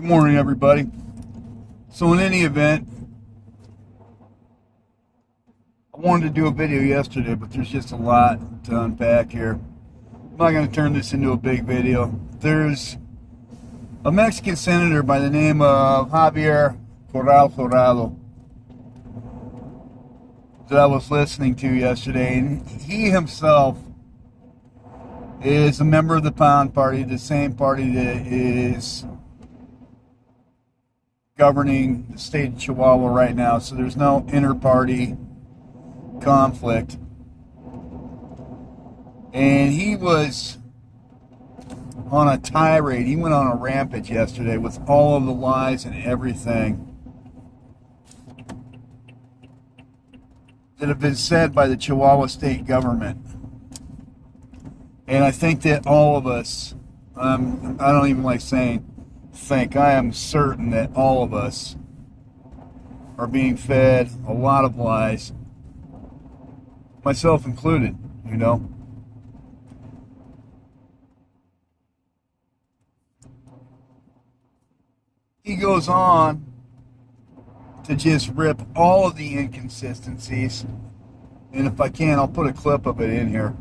Good morning, everybody. So in any event, I wanted to do a video yesterday, but there's just a lot to unpack here. I'm not going to turn this into a big video. There's a Mexican senator by the name of Javier Corral Jurado that I was listening to yesterday, and he himself is a member of the Pound Party, the same party that is governing the state of Chihuahua right now, so there's no inter-party conflict. And he was on a tirade. He went on a rampage yesterday with all of the lies and everything that have been said by the Chihuahua state government. And I think that all of us, I don't even like saying think, I am certain that all of us are being fed a lot of lies, myself included, you know. He goes on to just rip all of the inconsistencies, and if I can, I'll put a clip of it in here.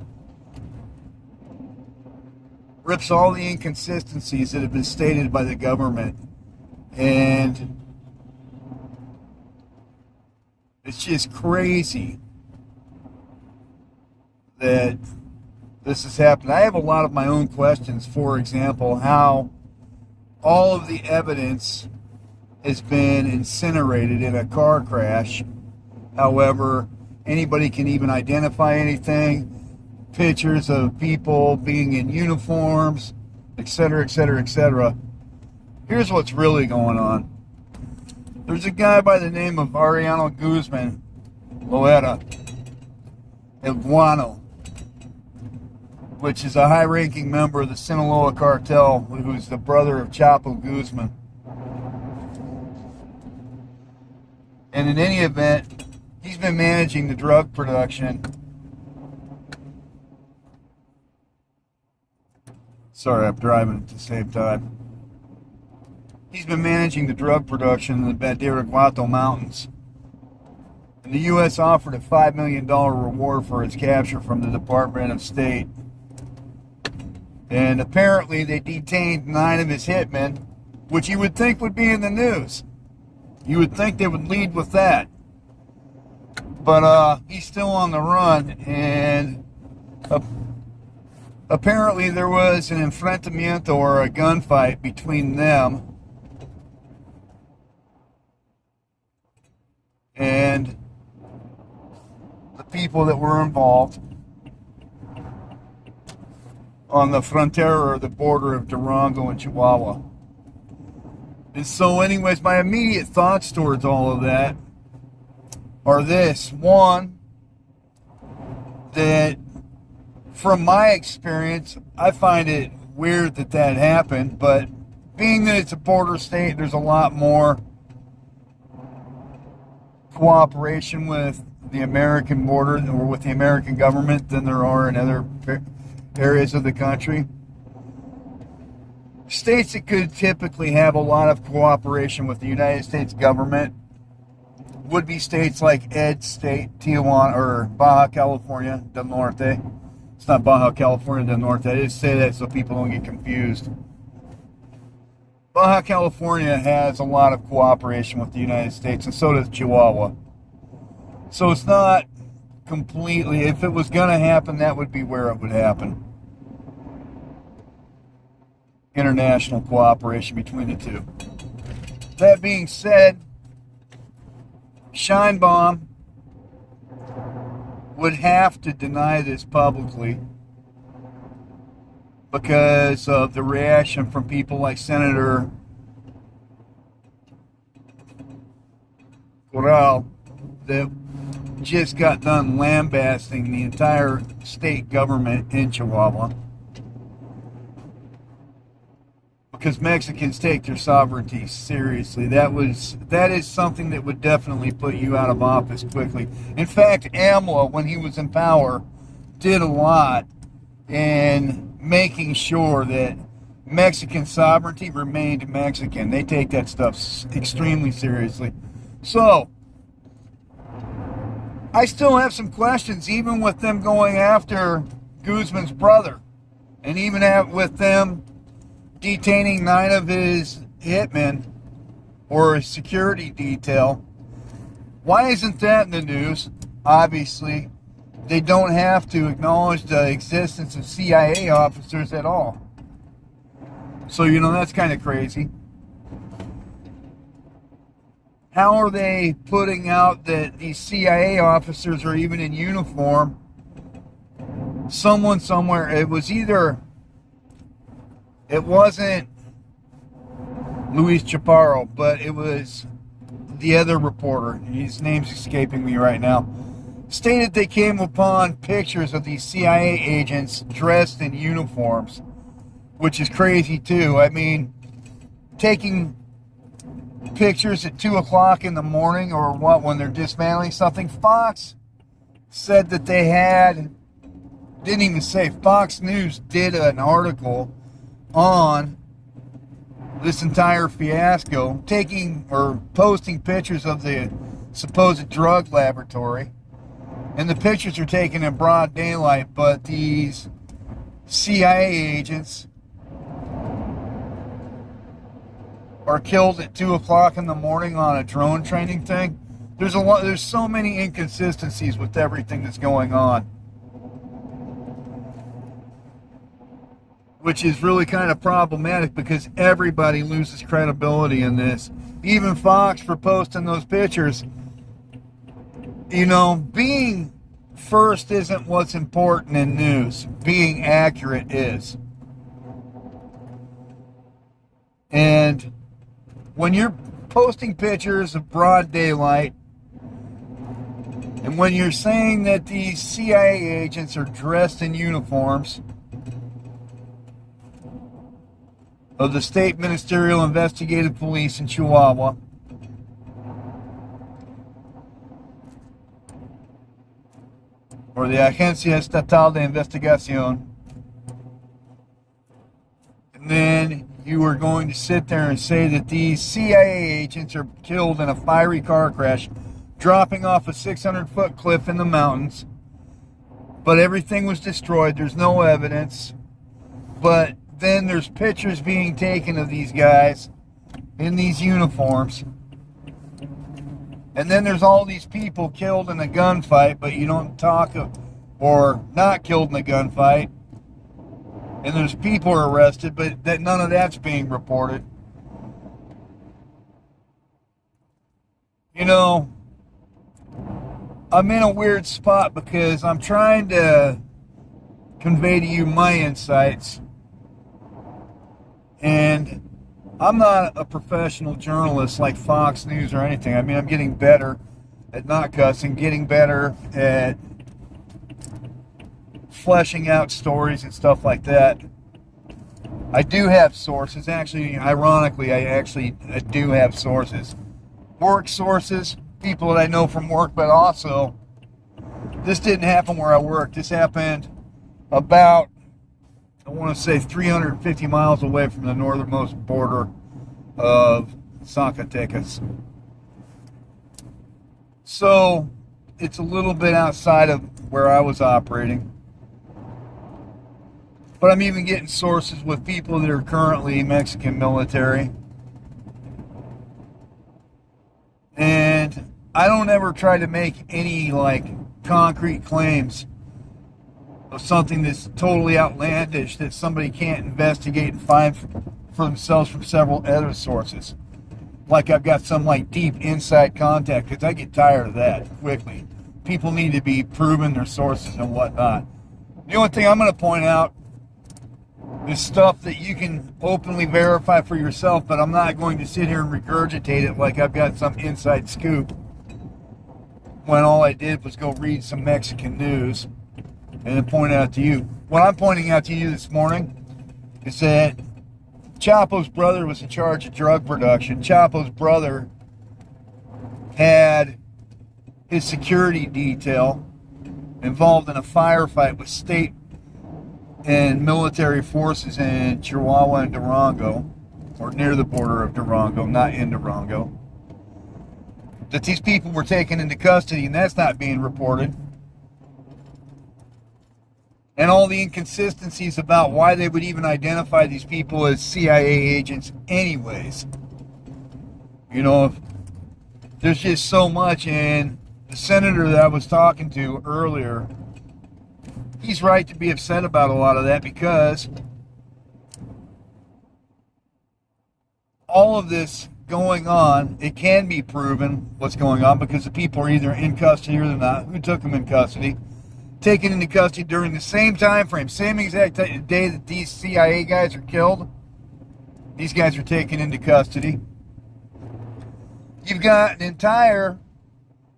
Rips all the inconsistencies that have been stated by the government, and it's just crazy that this has happened. I have a lot of my own questions. For example, how all of the evidence has been incinerated in a car crash. However, anybody can even identify anything. Pictures of people being in uniforms, etc., etc., etc. Here's what's really going on. There's a guy by the name of Aureliano Guzman, El Guano, which is a high-ranking member of the Sinaloa cartel, who's the brother of Chapo Guzman. And in any event, he's been managing the drug production. Sorry, I'm driving at the same time. He's been managing the drug production in the Badiraguato Mountains. And the U.S. offered a $5 million reward for his capture from the Department of State. And apparently they detained 9 of his hitmen, which you would think would be in the news. You would think they would lead with that. But he's still on the run, and apparently there was an enfrentamiento or a gunfight between them and the people that were involved on the frontera or the border of Durango and Chihuahua. And so anyways, my immediate thoughts towards all of that are this. One, that from my experience, I find it weird that that happened, but being that it's a border state, there's a lot more cooperation with the American border or with the American government than there are in other areas of the country. States that could typically have a lot of cooperation with the United States government would be states like Ed State, Tijuana, or Baja California del Norte. It's not Baja California del Norte. I just say that so people don't get confused. Baja California has a lot of cooperation with the United States, and so does Chihuahua. So it's not completely, if it was going to happen, that would be where it would happen. International cooperation between the two. That being said, Scheinbaum would have to deny this publicly because of the reaction from people like Senator Corral that just got done lambasting the entire state government in Chihuahua because Mexicans take their sovereignty seriously. That is something that would definitely put you out of office quickly. In fact, AMLO, when he was in power, did a lot in making sure that Mexican sovereignty remained Mexican. They take that stuff extremely seriously. So, I still have some questions, even with them going after Guzman's brother, and even with them detaining 9 of his hitmen or his security detail. Why isn't that in the news? Obviously, they don't have to acknowledge the existence of CIA officers at all. So, that's kind of crazy. How are they putting out that these CIA officers are even in uniform? Someone somewhere, it wasn't Luis Chaparro, but it was the other reporter, his name's escaping me right now, stated they came upon pictures of these CIA agents dressed in uniforms, which is crazy too. I mean, taking pictures at 2 o'clock in the morning or what, when they're dismantling something. Fox said that they didn't even say, Fox News did an article on this entire fiasco, taking or posting pictures of the supposed drug laboratory. And the pictures are taken in broad daylight, but these CIA agents are killed at 2 o'clock in the morning on a drone training thing. There's so many inconsistencies with everything that's going on, which is really kind of problematic because everybody loses credibility in this. Even Fox for posting those pictures. Being first isn't what's important in news. Being accurate is. And when you're posting pictures of broad daylight, and when you're saying that these CIA agents are dressed in uniforms of the State Ministerial Investigative Police in Chihuahua, or the Agencia Estatal de Investigación, and then you are going to sit there and say that these CIA agents are killed in a fiery car crash, dropping off a 600-foot cliff in the mountains, but everything was destroyed, there's no evidence, but then there's pictures being taken of these guys in these uniforms, and then there's all these people killed in a gunfight, but you don't talk of, or not killed in a gunfight, and there's people arrested, but that none of that's being reported. I'm in a weird spot because I'm trying to convey to you my insights, and I'm not a professional journalist like Fox News or anything. I mean, I'm getting better at not cussing, getting better at fleshing out stories and stuff like that. I do have sources. Actually, ironically, I do have sources. Work sources, people that I know from work, but also, this didn't happen where I work. This happened about, I want to say, 350 miles away from the northernmost border of Zacatecas. So, it's a little bit outside of where I was operating. But I'm even getting sources with people that are currently Mexican military. And I don't ever try to make any, concrete claims of something that's totally outlandish that somebody can't investigate and find for themselves from several other sources. Like I've got some deep inside contact, because I get tired of that quickly. People need to be proven their sources and whatnot. The only thing I'm going to point out is stuff that you can openly verify for yourself, but I'm not going to sit here and regurgitate it like I've got some inside scoop when all I did was go read some Mexican news and then point it out to you. What I'm pointing out to you this morning is that Chapo's brother was in charge of drug production. Chapo's brother had his security detail involved in a firefight with state and military forces in Chihuahua and Durango, or near the border of Durango, not in Durango, that these people were taken into custody, and that's not being reported. And all the inconsistencies about why they would even identify these people as CIA agents anyways. You know, there's just so much. And the senator that I was talking to earlier, he's right to be upset about a lot of that, because all of this going on, it can be proven what's going on, because the people are either in custody or they're not. Who took them in custody? Taken into custody during the same time frame, same exact day that these CIA guys are killed. These guys are taken into custody. You've got an entire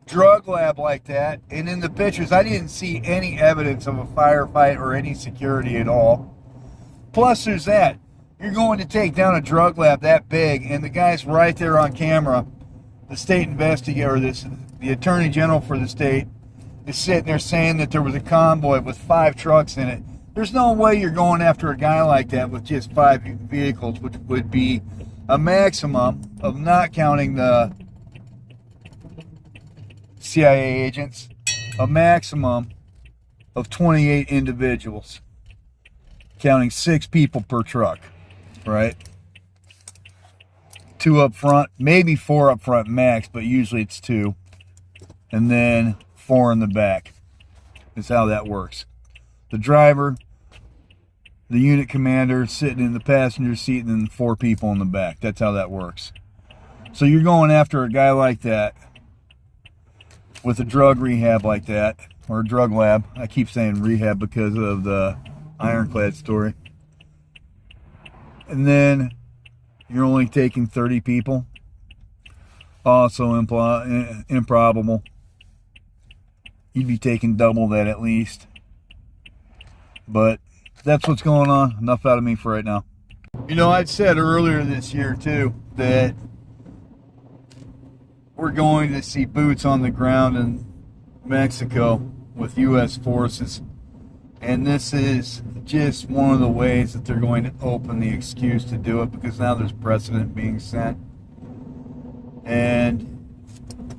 drug lab like that, and in the pictures, I didn't see any evidence of a firefight or any security at all. Plus, there's that. You're going to take down a drug lab that big, and the guy's right there on camera. The state investigator, the attorney general for the state, is sitting there saying that there was a convoy with 5 trucks in it. There's no way you're going after a guy like that with just 5 vehicles, which would be a maximum of, not counting the CIA agents, a maximum of 28 individuals, counting 6 people per truck, right? 2 up front, maybe 4 up front max, but usually it's 2. And then 4 in the back. Is how that works. The driver, the unit commander sitting in the passenger seat, and then 4 people in the back. That's how that works. So you're going after a guy like that with a drug rehab like that, or a drug lab. I keep saying rehab because of the Ironclad story. And then you're only taking 30 people. Also improbable. You'd be taking double that at least. But that's what's going on. Enough out of me for right now. You know, I'd said earlier this year too that we're going to see boots on the ground in Mexico with U.S. forces. And this is just one of the ways that they're going to open the excuse to do it, because now there's precedent being set. And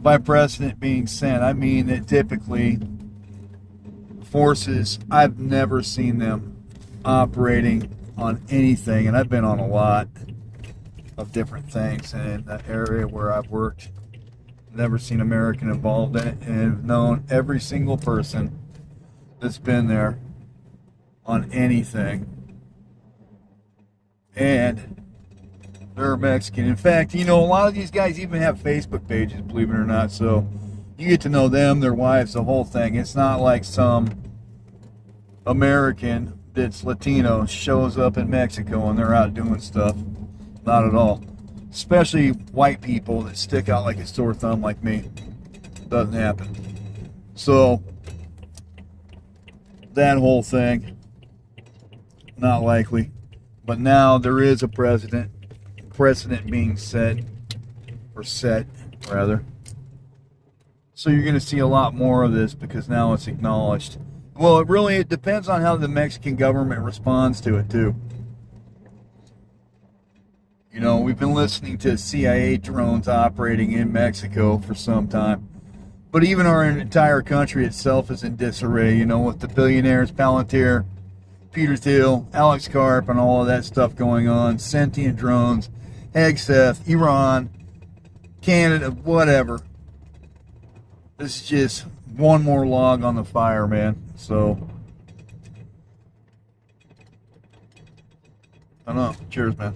by precedent being sent, I mean that typically forces, I've never seen them operating on anything, and I've been on a lot of different things in that area where I've worked. Never seen American involved in it, and have known every single person that's been there on anything. And they're Mexican. In fact, you know, a lot of these guys even have Facebook pages, believe it or not. So you get to know them, their wives, the whole thing. It's not like some American that's Latino shows up in Mexico and they're out doing stuff. Not at all. Especially white people that stick out like a sore thumb like me. Doesn't happen. So that whole thing, not likely. But now there is a precedent being set, or set rather. So you're going to see a lot more of this, because now it's acknowledged. Well, it depends on how the Mexican government responds to it too. You know, we've been listening to CIA drones operating in Mexico for some time. But even our entire country itself is in disarray, you know, with the billionaires, Palantir, Peter Thiel, Alex Karp, and all of that stuff going on. Sentient drones, Hegseth, Iran, Canada, whatever. This is just one more log on the fire, man. So, I don't know. Cheers, man.